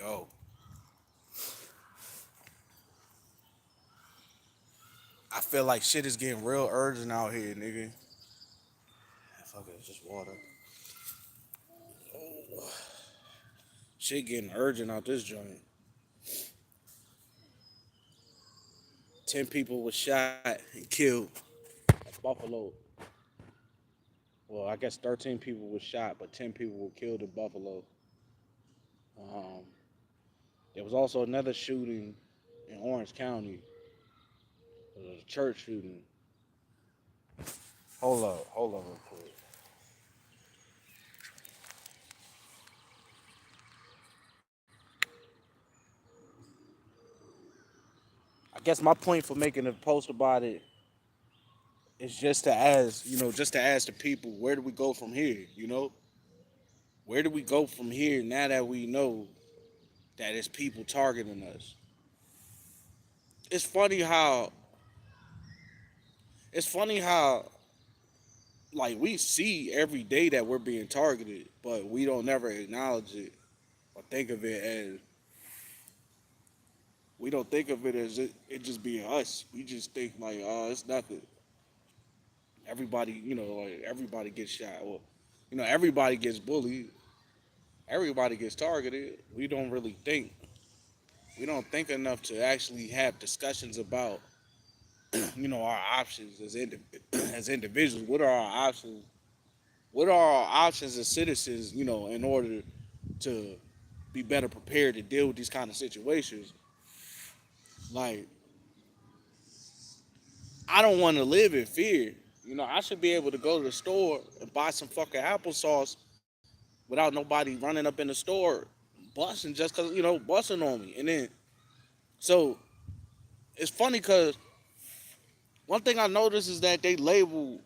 Yo, I feel like shit is getting real urgent out here, nigga. Fuck it, it's just water. Shit getting urgent out this joint. 10 people was shot and killed at Buffalo. Well, I guess 13 people was shot, but 10 people were killed in Buffalo. Um, there was also another shooting in Orange County. It was a church shooting. Hold up real quick. I guess my point for making a post about it is just to ask, just to ask the people, where do we go from here? Where do we go from here now that we know that it's people targeting us? It's funny how it's funny how like we see every day that we're being targeted, but we don't never acknowledge it or think of it as we don't think of it as it just being us. We just think like, oh, it's nothing. Everybody, like everybody gets shot, or everybody gets bullied, everybody gets targeted. We don't think enough to actually have discussions about our options as individuals. What are our options? What are our options as citizens? In order to be better prepared to deal with these kind of situations. Like, I don't want to live in fear. I should be able to go to the store and buy some fucking applesauce without nobody running up in the store busting just because busting on me. And then so it's funny because one thing I noticed is that they label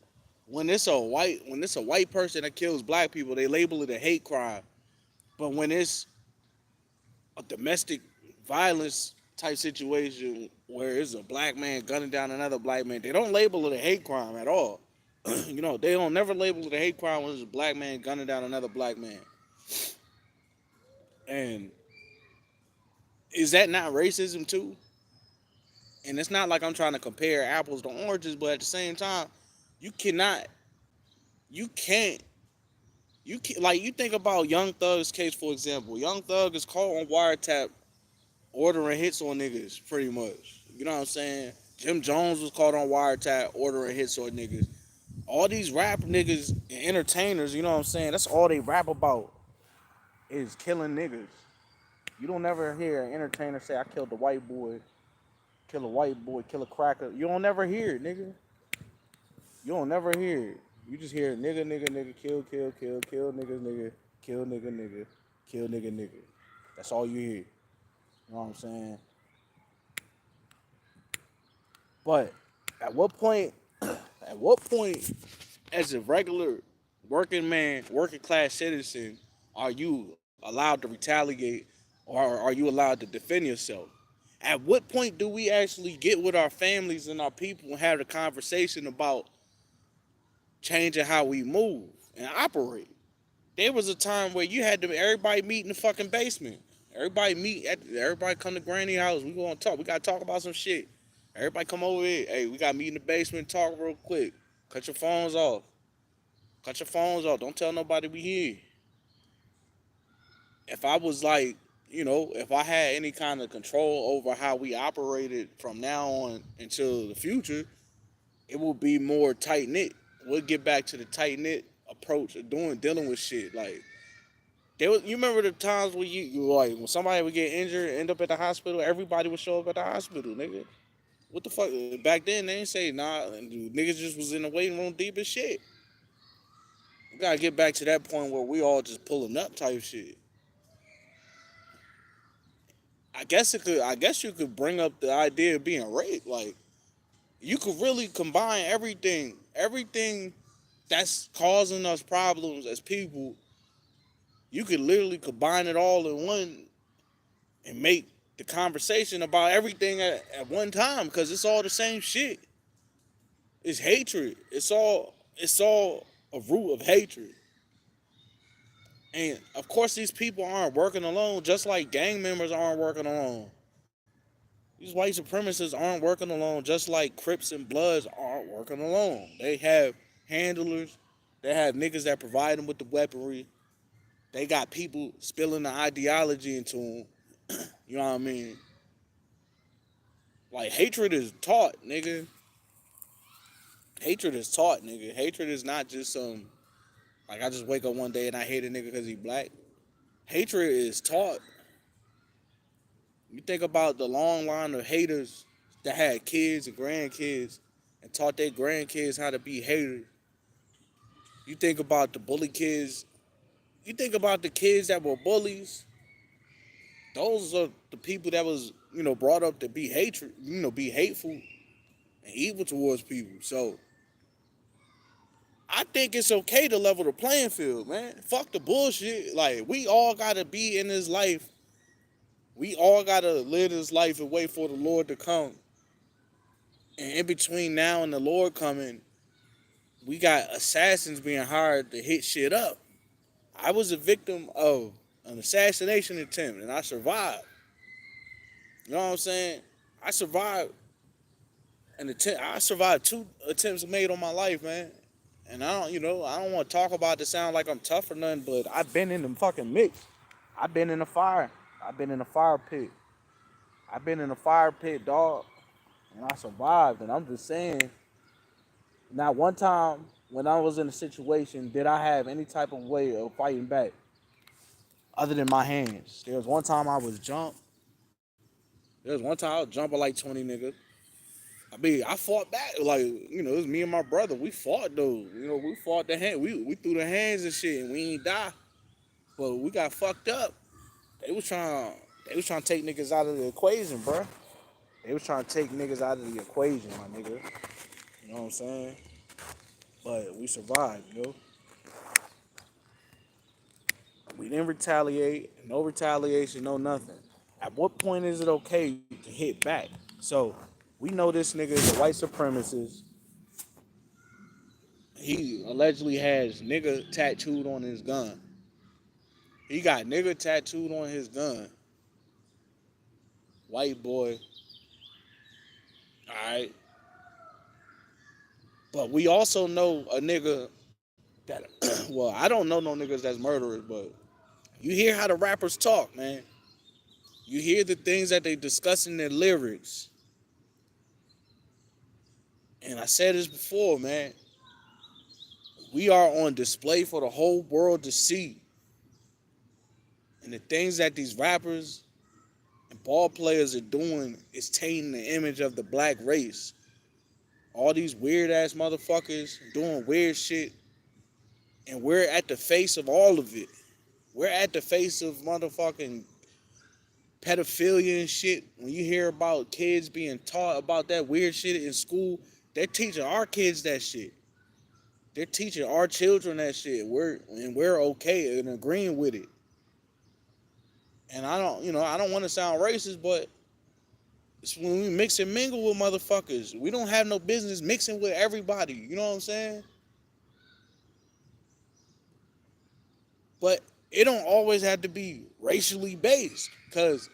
when it's a white person that kills black people, they label it a hate crime. But when it's a domestic violence type situation where it's a black man gunning down another black man, they don't label it a hate crime at all. They don't never label it a hate crime when it's a black man gunning down another black man. And is that not racism too? And it's not like I'm trying to compare apples to oranges, but at the same time, you cannot, you can't, you can like you think about Young Thug's case for example. Young Thug is caught on wiretap ordering hits on niggas, pretty much. You know what I'm saying? Jim Jones was caught on wiretap ordering hits on niggas. All these rap niggas and entertainers, you know what I'm saying? That's all they rap about is killing niggas. You don't ever hear an entertainer say, I killed the white boy, kill a white boy, kill a cracker. You don't never hear it, nigga. You don't never hear it. You just hear nigga, nigga, nigga, kill, nigga, nigga, kill, nigga, nigga, kill, nigga, nigga. That's all you hear. You know what I'm saying? But at what point, at what point, as a regular working man, working class citizen, are you allowed to retaliate or are you allowed to defend yourself? At what point do we actually get with our families and our people and have a conversation about changing how we move and operate? There was a time where you had to everybody meet in the fucking basement. Everybody come to Granny house. We gonna talk. We gotta talk about some shit. Everybody come over here. Hey, we gotta meet in the basement, talk real quick. Cut your phones off. Cut your phones off. Don't tell nobody we here. If I was like, if I had any kind of control over how we operated from now on until the future, it would be more tight knit. We'll get back to the tight knit approach of dealing with shit. Like you remember the times when you like when somebody would get injured, end up at the hospital, everybody would show up at the hospital, nigga. What the fuck? Back then they didn't say nah, and niggas just was in the waiting room deep as shit. We gotta get back to that point where we all just pulling up type shit. I guess you could bring up the idea of being raped. Like you could really combine everything that's causing us problems as people. You could literally combine it all in one and make the conversation about everything at one time because it's all the same shit. It's hatred. It's all a root of hatred. And of course, these people aren't working alone, just like gang members aren't working alone. These white supremacists aren't working alone, just like Crips and Bloods aren't working alone. They have handlers, they have niggas that provide them with the weaponry. They got people spilling the ideology into them. You know what I mean? Like, hatred is taught, nigga. Hatred is taught, nigga. Hatred is not just some, like, I just wake up one day and I hate a nigga because he black. Hatred is taught. You think about the long line of haters that had kids and grandkids and taught their grandkids how to be haters. You think about the bully kids. You think about the kids that were bullies. Those are the people that was, brought up to be hatred, be hateful and evil towards people. So I think it's okay to level the playing field, man. Fuck the bullshit. Like, we all gotta be in this life. We all gotta live this life and wait for the Lord to come. And in between now and the Lord coming, we got assassins being hired to hit shit up. I was a victim of an assassination attempt and I survived. You know what I'm saying? I survived an attempt. I survived two attempts made on my life, man. And I don't want to talk about it to sound like I'm tough or nothing, but I've been in the fucking mix. I've been in the fire. I've been in the fire pit. I've been in the fire pit, dog, and I survived. And I'm just saying, not one time when I was in a situation did I have any type of way of fighting back other than my hands. There was one time I was jumped. There was one time I was jumping like 20 niggas. I mean, I fought back. Like, it was me and my brother. We fought though. We fought the hand. We threw the hands and shit, and we ain't die. But we got fucked up. They was trying. They was trying to take niggas out of the equation, bro. They was trying to take niggas out of the equation, my nigga. You know what I'm saying? But we survived, We didn't retaliate. No retaliation. No nothing. At what point is it okay to hit back? So we know this nigga is a white supremacist. He allegedly has nigga tattooed on his gun. He got nigga tattooed on his gun. White boy. Alright. But we also know a nigga that, well, I don't know no niggas that's murderers, but you hear how the rappers talk, man. You hear the things that they discuss in their lyrics. And I said this before, man. We are on display for the whole world to see. And the things that these rappers and ball players are doing is tainting the image of the black race. All these weird ass motherfuckers doing weird shit, and we're at the face of all of it. We're at the face of motherfucking pedophilia and shit. When you hear about kids being taught about that weird shit in school, they're teaching our kids that shit. They're teaching our children that shit. We're okay and agreeing with it. And I don't want to sound racist, but it's when we mix and mingle with motherfuckers. We don't have no business mixing with everybody. You know what I'm saying? But it don't always have to be racially based. Cause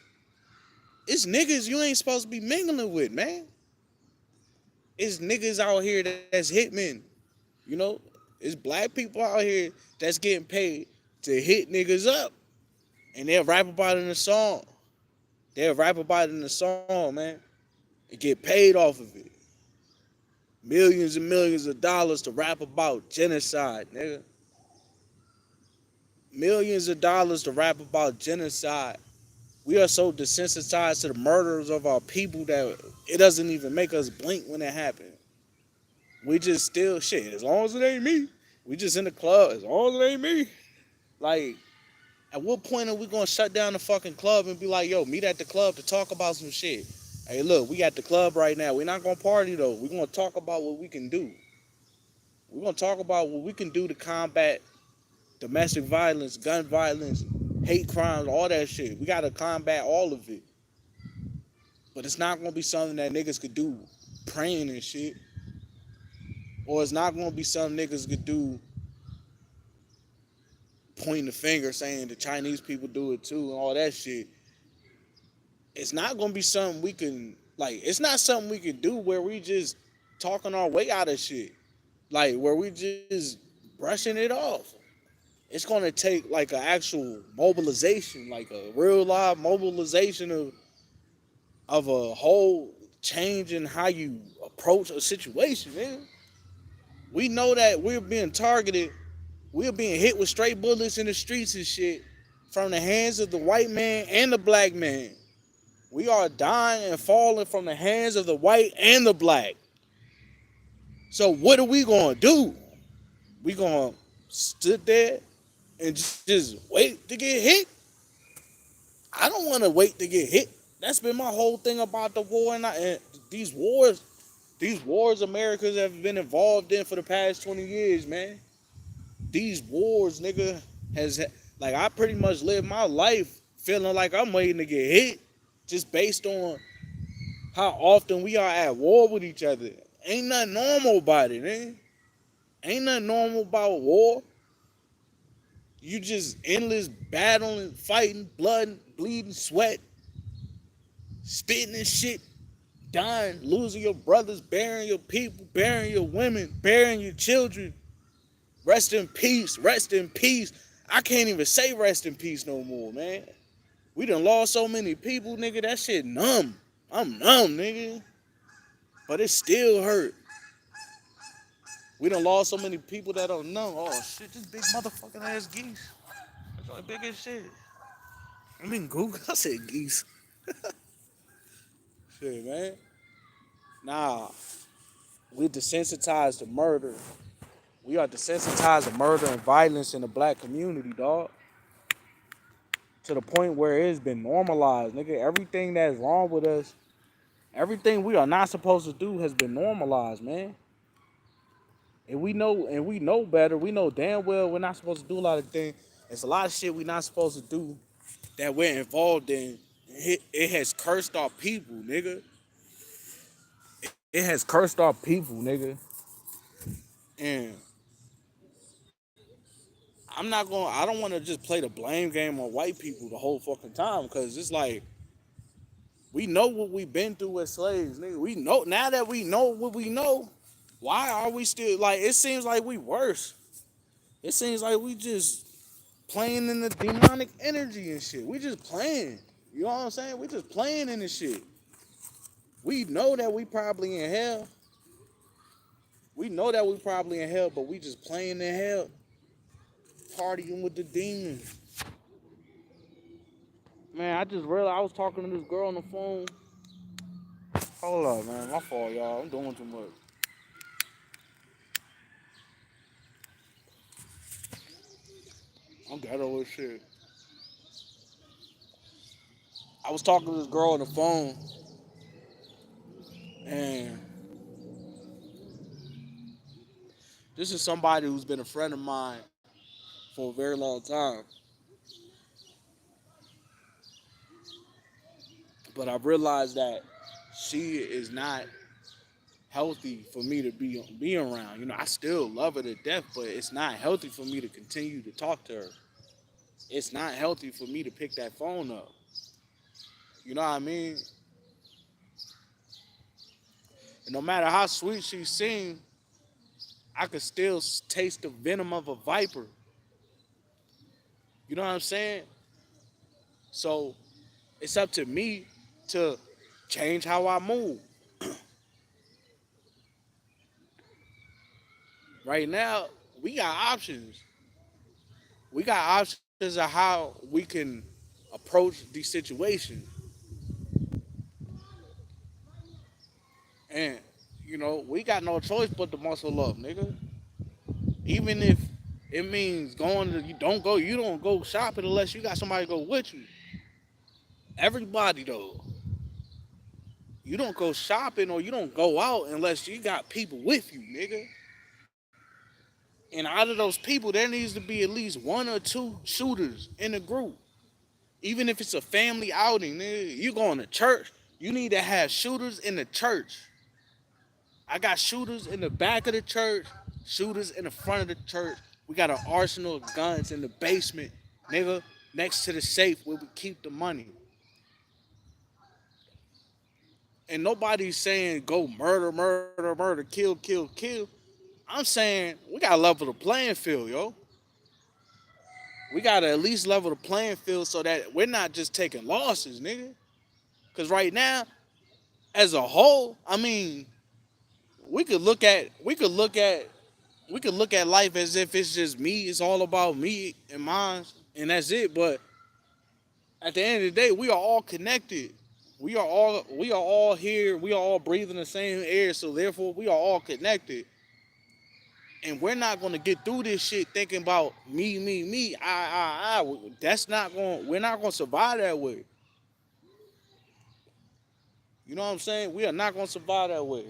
it's niggas you ain't supposed to be mingling with, man. It's niggas out here that's hitmen. You know? It's black people out here that's getting paid to hit niggas up. And they'll rap about it in a song. They'll rap about it in a song, man. And get paid off of it. Millions and millions of dollars to rap about genocide, nigga. Millions of dollars to rap about genocide. We are so desensitized to the murders of our people that it doesn't even make us blink when it happens. We just still shit. As long as it ain't me, we just in the club. As long as it ain't me, like, at what point are we gonna shut down the fucking club and be like, yo, meet at the club to talk about some shit? Hey, look, we at the club right now. We're not gonna party though. We're gonna talk about what we can do. We're gonna talk about what we can do to combat domestic violence, gun violence, hate crimes, all that shit. We gotta combat all of it. But it's not gonna be something that niggas could do praying and shit. Or it's not gonna be something niggas could do pointing the finger saying the Chinese people do it too and all that shit. It's not gonna be something we can like. It's not something we can do where we just talking our way out of shit. Like where we just brushing it off. It's gonna take like an actual mobilization, like a real live mobilization of a whole change in how you approach a situation, man. We know that we're being targeted, we're being hit with straight bullets in the streets and shit from the hands of the white man and the black man. We are dying and falling from the hands of the white and the black. So what are we gonna do? We gonna sit there and just wait to get hit? I don't want to wait to get hit. That's been my whole thing about the war and these wars. These wars Americans have been involved in for the past 20 years, man. These wars, nigga, has like I pretty much lived my life feeling like I'm waiting to get hit, just based on how often we are at war with each other. Ain't nothing normal about it, man. Ain't nothing normal about war. You just endless battling, fighting, blood, bleeding, sweat, spitting and shit, dying, losing your brothers, burying your people, burying your women, burying your children. Rest in peace, rest in peace. I can't even say rest in peace no more, man. We done lost so many people, nigga. That shit numb. I'm numb, nigga. But it still hurt. We done lost so many people that don't know. Oh shit, this big motherfucking ass geese. That's like big as shit. I mean Google. I said geese. Shit, man. Nah, we desensitized to murder. We are desensitized to murder and violence in the black community, dog. To the point where it's been normalized, nigga. Everything that's wrong with us, everything we are not supposed to do has been normalized, man. And we know better. We know damn well we're not supposed to do a lot of things. There's a lot of shit we're not supposed to do that we're involved in. It has cursed our people, nigga. It has cursed our people, nigga. And I don't want to just play the blame game on white people the whole fucking time because it's like we know what we've been through as slaves, nigga. We know now that we know what we know. Why are we still like? It seems like we worse. It seems like we just playing in the demonic energy and shit. We just playing. You know what I'm saying? We just playing in this shit. We know that we probably in hell. We know that we probably in hell, but we just playing in hell, partying with the demons. Man, I just realized I was talking to this girl on the phone. Hold up, man. My fault, y'all. I'm doing too much. I'm ghetto as shit. I was talking to this girl on the phone, and this is somebody who's been a friend of mine for a very long time. But I realized that she is not healthy for me to be around. You know, I still love her to death, but it's not healthy for me to continue to talk to her. It's not healthy for me to pick that phone up. You know what I mean? And no matter how sweet she seemed, I could still taste the venom of a viper. You know what I'm saying? So it's up to me to change how I move. Right now, we got options. We got options of how we can approach these situations. And, you know, we got no choice but to muscle up, nigga. Even if it means going to, you don't go shopping unless you got somebody to go with you. Everybody, though. You don't go shopping or you don't go out unless you got people with you, nigga. And out of those people, there needs to be at least one or two shooters in the group. Even if it's a family outing, nigga, you going to church, you need to have shooters in the church. I got shooters in the back of the church, shooters in the front of the church. We got an arsenal of guns in the basement, nigga, next to the safe where we keep the money. And nobody's saying go murder, murder, murder, kill, kill, kill. I'm saying we gotta level the playing field, yo. We gotta at least level the playing field so that we're not just taking losses, nigga. Cause right now, as a whole, I mean, we could look at we could look at we could look at life as if it's just me. It's all about me and mine, and that's it. But at the end of the day, we are all connected. We are all here. We are all breathing the same air. So therefore, we are all connected. And we're not gonna get through this shit thinking about me, me, me, I. That's not going. We're not gonna survive that way. You know what I'm saying? We are not gonna survive that way.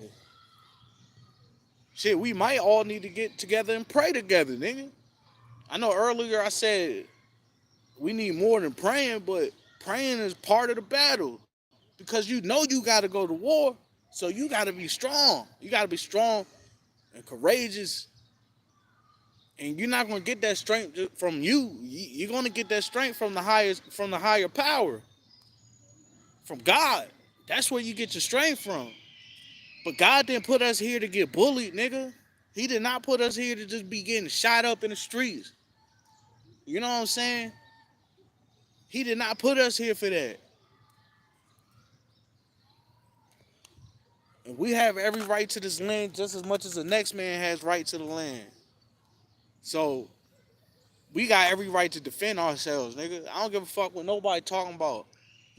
Shit, we might all need to get together and pray together, nigga. I know earlier I said we need more than praying, but praying is part of the battle because you know you got to go to war, so you got to be strong. You got to be strong and courageous, and you're not gonna get that strength from you. You're gonna get that strength from the higher power, from God. That's where you get your strength from. But God didn't put us here to get bullied, nigga. He did not put us here to just be getting shot up in the streets. You know what I'm saying? He did not put us here for that. And we have every right to this land just as much as the next man has right to the land. So we got every right to defend ourselves, nigga. I don't give a fuck what nobody talking about.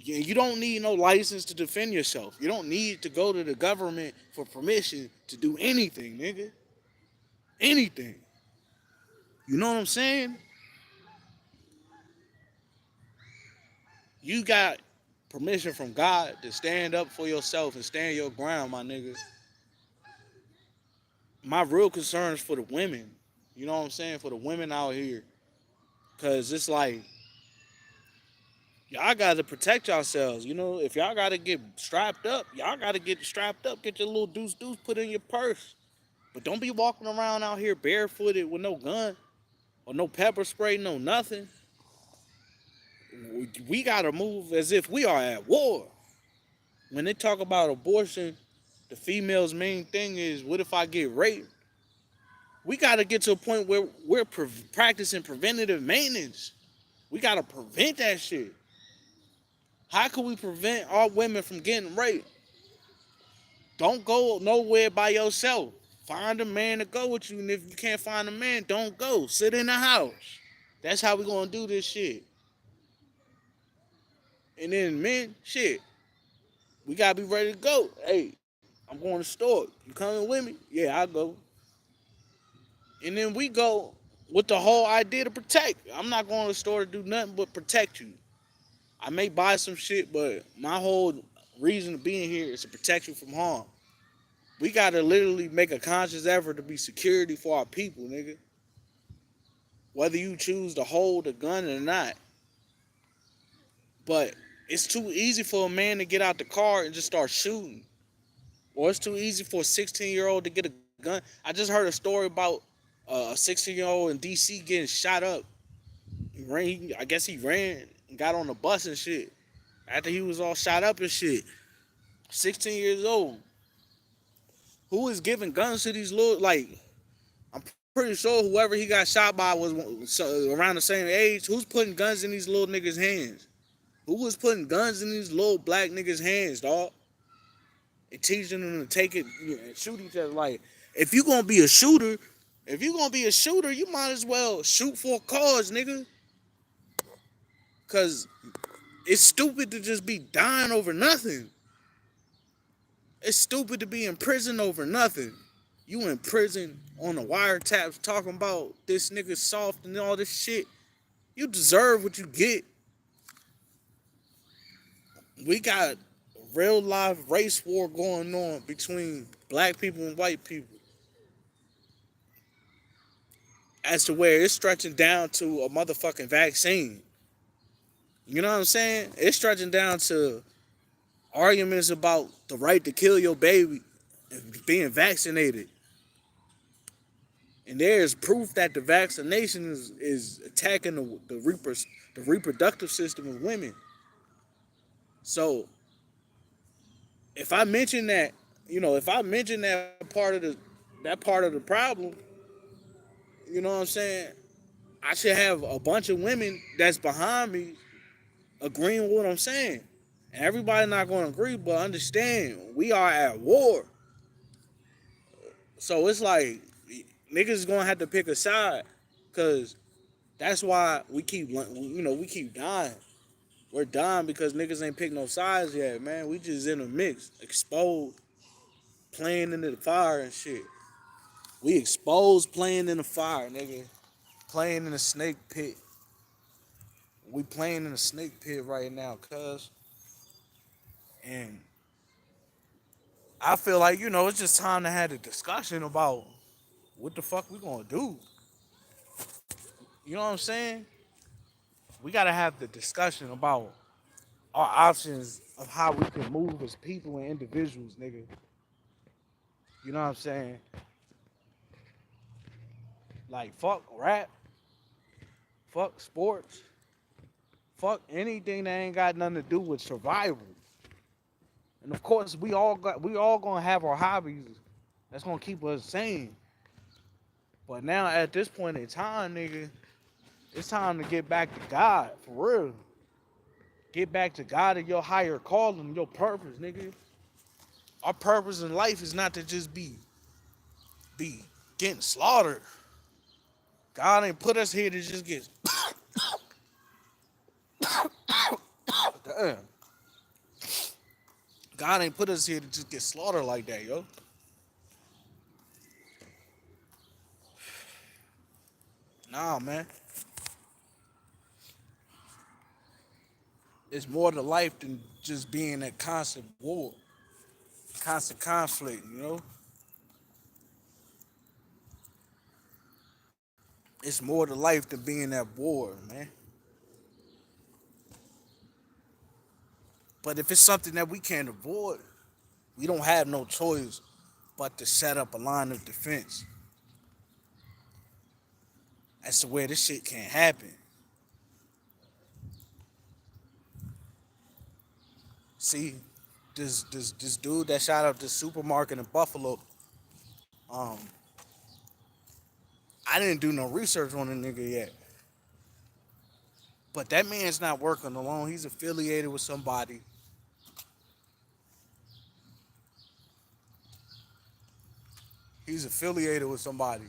You don't need no license to defend yourself. You don't need to go to the government for permission to do anything, nigga. Anything. You know what I'm saying? You got permission from God to stand up for yourself and stand your ground, my nigga. My real concern is for the women. You know what I'm saying? For the women out here. Cause it's like y'all gotta protect yourselves. You know, if y'all gotta get strapped up, y'all gotta get strapped up, get your little deuce deuce put in your purse. But don't be walking around out here barefooted with no gun or no pepper spray, no nothing. We gotta move as if we are at war. When they talk about abortion, the female's main thing is, what if I get raped? We gotta get to a point where we're practicing preventative maintenance. We gotta prevent that shit. How can we prevent our women from getting raped? Don't go nowhere by yourself. Find a man to go with you, and if you can't find a man, don't go. Sit in the house. That's how we gonna do this shit. And then men, shit, we gotta be ready to go. Hey, I'm going to the store. You coming with me? Yeah, I go. And then we go with the whole idea to protect. I'm not going to the store to do nothing but protect you. I may buy some shit, but my whole reason of being here is to protect you from harm. We gotta literally make a conscious effort to be security for our people, nigga. Whether you choose to hold a gun or not. But it's too easy for a man to get out the car and just start shooting. Or it's too easy for a 16-year-old to get a gun. I just heard a story about a 16-year-old in DC getting shot up. I guess he ran and got on the bus and shit. After he was all shot up and shit. 16 years old. Who is giving guns to these little, like, I'm pretty sure whoever he got shot by was around the same age. Who's putting guns in these little niggas' hands? Who was putting guns in these little black niggas' hands, dog? And teaching them to take it and shoot each other. Like, if you gonna be a shooter, you might as well shoot for a cause, nigga. Cause it's stupid to just be dying over nothing. It's stupid to be in prison over nothing. You in prison on the wiretaps talking about this nigga soft and all this shit. You deserve what you get. We got real life race war going on between black people and white people. As to where it's stretching down to a motherfucking vaccine. You know what I'm saying? It's stretching down to arguments about the right to kill your baby and being vaccinated. And there's proof that the vaccination is attacking the reproductive system of women. So if I mention that, if I mention that part of the problem, you know what I'm saying? I should have a bunch of women that's behind me agreeing with what I'm saying. And everybody not going to agree, but understand we are at war. So it's like niggas is going to have to pick a side, cuz that's why we keep dying. We're dying because niggas ain't picked no sides yet, man. We just in a mix, exposed, playing into the fire and shit. We exposed playing in the fire, nigga. Playing in a snake pit. We playing in a snake pit right now, cuz. And I feel like, it's just time to have a discussion about what the fuck we gonna do. You know what I'm saying? We gotta have the discussion about our options of how we can move as people and individuals, nigga. You know what I'm saying? Like, fuck rap, fuck sports, fuck anything that ain't got nothing to do with survival. And of course, we all gonna have our hobbies that's gonna keep us sane. But now at this point in time, nigga, it's time to get back to God for real. Get back to God and your higher calling, your purpose, nigga. Our purpose in life is not to just be getting slaughtered. God ain't put us here to just get damn. God ain't put us here to just get slaughtered like that, yo. Nah, man. It's more to life than just being that constant war, constant conflict, you know? It's more to life than being that war, man. But if it's something that we can't avoid, we don't have no choice but to set up a line of defense as to where this shit can't happen. See, this dude that shot up this supermarket in Buffalo, um, I didn't do no research on the nigga yet. But that man's not working alone. He's affiliated with somebody. He's affiliated with somebody.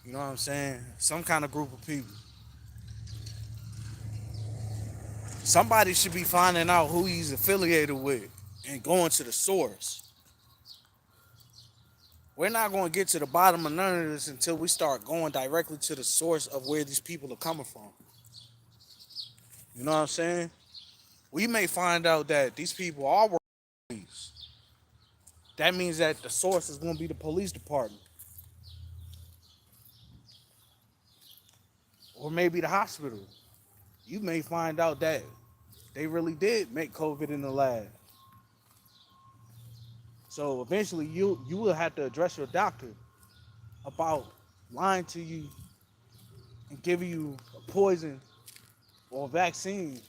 You know what I'm saying? Some kind of group of people. Somebody should be finding out who he's affiliated with and going to the source. We're not going to get to the bottom of none of this until we start going directly to the source of where these people are coming from. You know what I'm saying? We may find out that these people are working for police. That means that the source is going to be the police department or maybe the hospital. You may find out that they really did make COVID in the lab. So eventually you will have to address your doctor about lying to you and giving you a poison or a vaccine.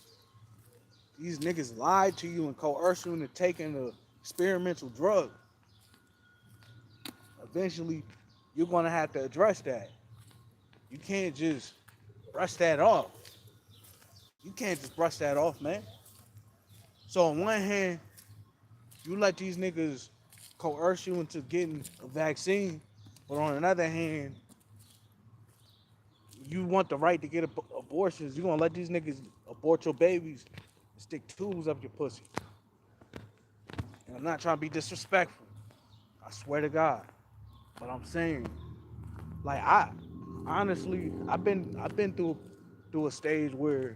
These niggas lied to you and coerced you into taking the experimental drug. Eventually, you're gonna have to address that. You can't just brush that off. You can't just brush that off, man. So on one hand, you let these niggas coerce you into getting a vaccine, but on another hand, you want the right to get abortions. You're gonna let these niggas abort your babies and stick tubes up your pussy. And I'm not trying to be disrespectful. I swear to God. But I'm saying, like I honestly, I've been through a stage where,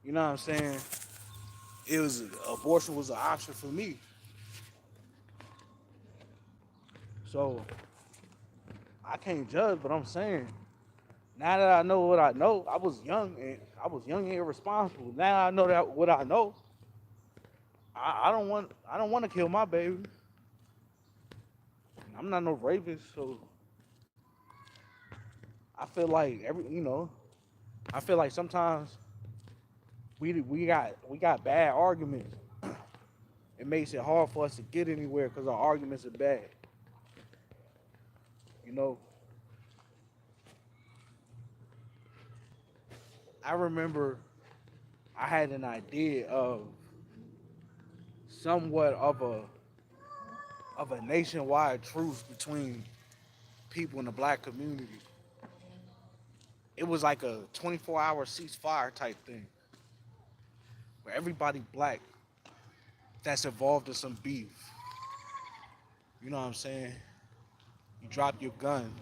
you know what I'm saying, it was abortion was an option for me. So I can't judge, but I'm saying, now that I know what I know, I was young and irresponsible. Now I know that what I know, I don't want to kill my baby. I'm not no rapist, so I feel like I feel like sometimes we got bad arguments. It makes it hard for us to get anywhere because our arguments are bad. You know, I remember I had an idea of somewhat of a nationwide truce between people in the black community. It was like a 24-hour ceasefire type thing where everybody black that's involved in some beef, you know what I'm saying? You drop your gun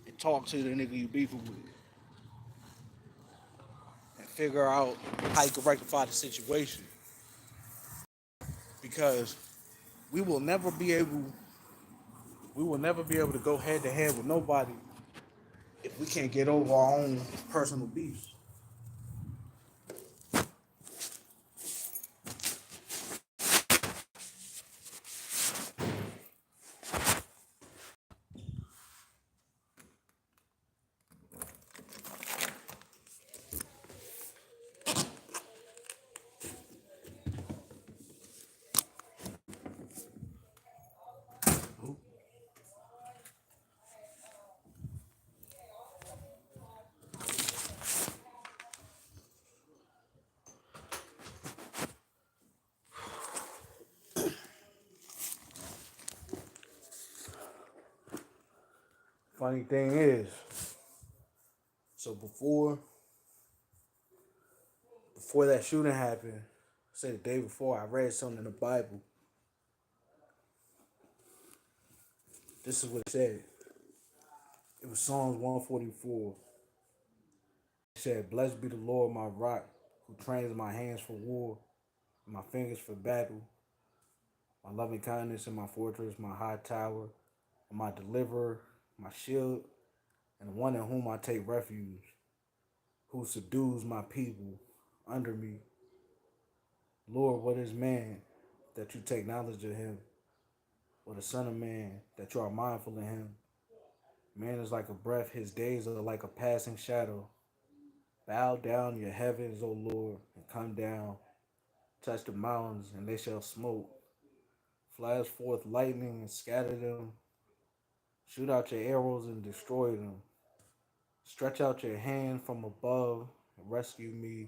and talk to the nigga you beefing with and figure out how you can rectify the situation. Because we will never be able we will never be able to go head to head with nobody if we can't get over our own personal beefs. Funny thing is, so before that shooting happened, say the day before, I read something in the Bible. This is what it said. It was Psalms 144. It said, "Blessed be the Lord, my rock, who trains my hands for war, and my fingers for battle. My loving kindness and my fortress, my high tower, and my deliverer, my shield, and the one in whom I take refuge, who subdues my people under me. Lord, what is man that you take knowledge of him, or the Son of Man that you are mindful of him? Man is like a breath, his days are like a passing shadow. Bow down your heavens, O Lord, and come down. Touch the mountains, and they shall smoke. Flash forth lightning and scatter them. Shoot out your arrows and destroy them. Stretch out your hand from above and rescue me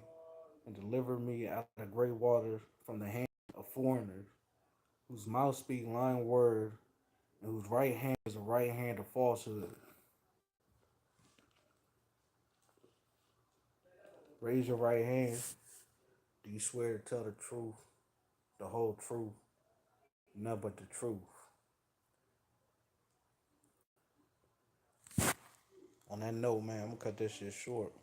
and deliver me out of great waters from the hand of foreigners, whose mouth speak lying words and whose right hand is a right hand of falsehood. Raise your right hand. Do you swear to tell the truth, the whole truth, nothing but the truth? On that note, man, I'm gonna cut this shit short.